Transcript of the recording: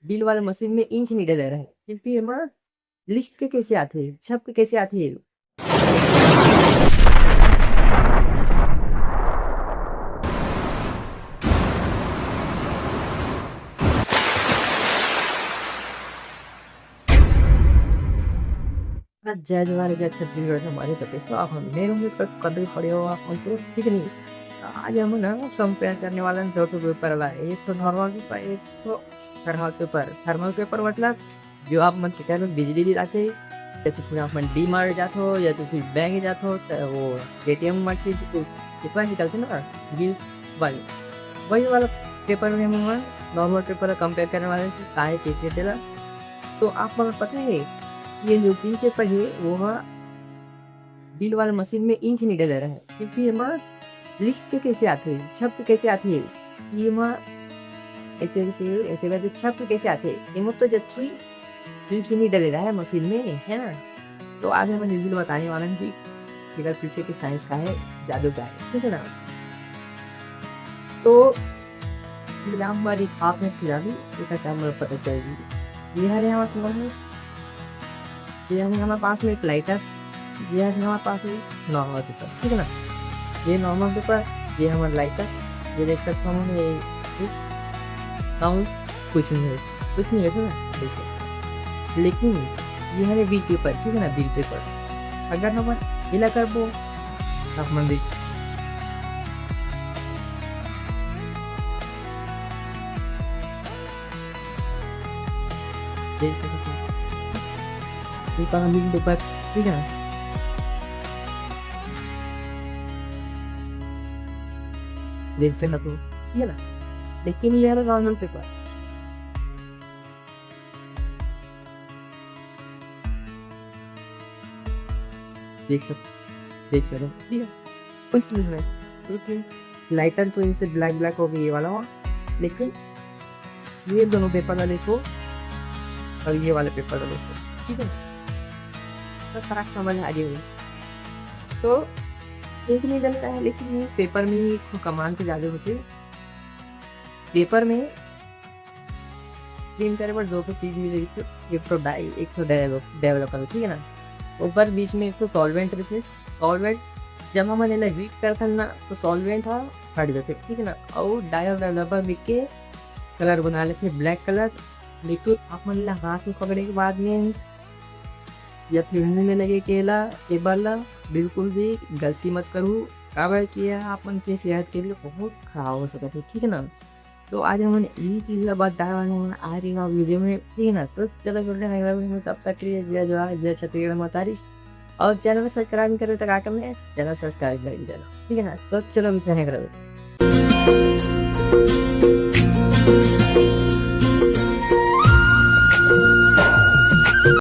Bill वाले machine में ink नहीं डले रहे क्योंकि हमारा लिख के कैसे आते हैं, छप के कैसे आते हैं। जज वाले जज छत्तीसगढ़ हमारे तो पैसा आप हम ले होंगे तो कदर पड़े हो आप हमको ठीक नहीं। आज हम ना कंपेयर करने वाला जो तो पेपर वाला है इस नॉर्मल पेपर एक तो थर्मल पेपर मतलब जो आप मन कितना में बिजली दिलाते या तो फिर आप मन डी मार जाते हो या तो फिर बैंक जाते हो तो वो एटीएम मशीन से तो पेपर निकलते ना बिल वाले वही वाला पेपर में हम नॉर्मल पेपर कंपेयर करने वाले काहे कैसे देला। तो आप मन पता है ये जो पिन पेपर है वो बिल वाले मशीन में इंक नहीं डले रहा है क्योंकि हमारा लिख के कैसे आते हैं, छप के कैसे आते हैं। ये ऐसे ऐसे ऐसे वैसे छप के कैसे आते हैं ये तो जच्ची इंक ही नहीं डले रहा है मशीन में है ना। तो आज हम रिव्यू बताने वाला है कि अगर पीछे की साइंस का है जादू का है ठीक है ना। तो हमारी आप में फिर भी कैसे हमें पता चलेगी। ये है हमारे ये हमारे पास में एक लाइटर, ये है हमारे पास में नॉर्मल पेपर ठीक है ना। ये नॉर्मल पेपर, ये हमारा लाइटर, ये देख सकते हो हम कुछ नहीं है ना देखिए। लेकिन ये है बिल पेपर ठीक है ना। बिल पेपर अगर हम हिला कर वो हम देख सकते हैं बिल पेपर ठीक है ना। देख सकते तो ठीक है ना। लेकिन ये है नॉर्मल पेपर देख सकते ठीक है कुछ नहीं है क्योंकि लाइटर तो इनसे ब्लैक हो गई ये वाला हो। लेकिन ये दोनों पेपर वाले को और ये वाले पेपर वाले को ठीक है तो फर्क समझ आ रही है। तो एक नहीं डलता है लेकिन पेपर में ही कमाल से ज़्यादा होते हैं। पेपर में तीन चार बार दो तो चीज़ मिलेगी तो एक तो डाई एक तो डेवलपर ठीक है ना। ऊपर बीच में एक तो सॉल्वेंट रहते। सॉल्वेंट जब हम मैंने हीट करता ना तो सॉल्वेंट था हट जाते ठीक है ना। और डाई और डेवलपर मिल के कलर बना लेते ब्लैक कलर। लेकिन आप मतलब हाथ में पकड़े के बाद में या फिर में लगे केला केबला बिल्कुल भी गलती मत करूँ काबर किया अपन के सेहत के लिए बहुत खराब हो सकता है ठीक है ना। तो आज हमने यही चीज़ बताया आ रही है वीडियो में ठीक है ना। तो चलो सब तक जय छत्तीसगढ़ मातारी और चैनल में सब्सक्राइब करो तो क्या करना है चैनल सब्सक्राइब कर देना ठीक है ना। तो चलो इतना करो।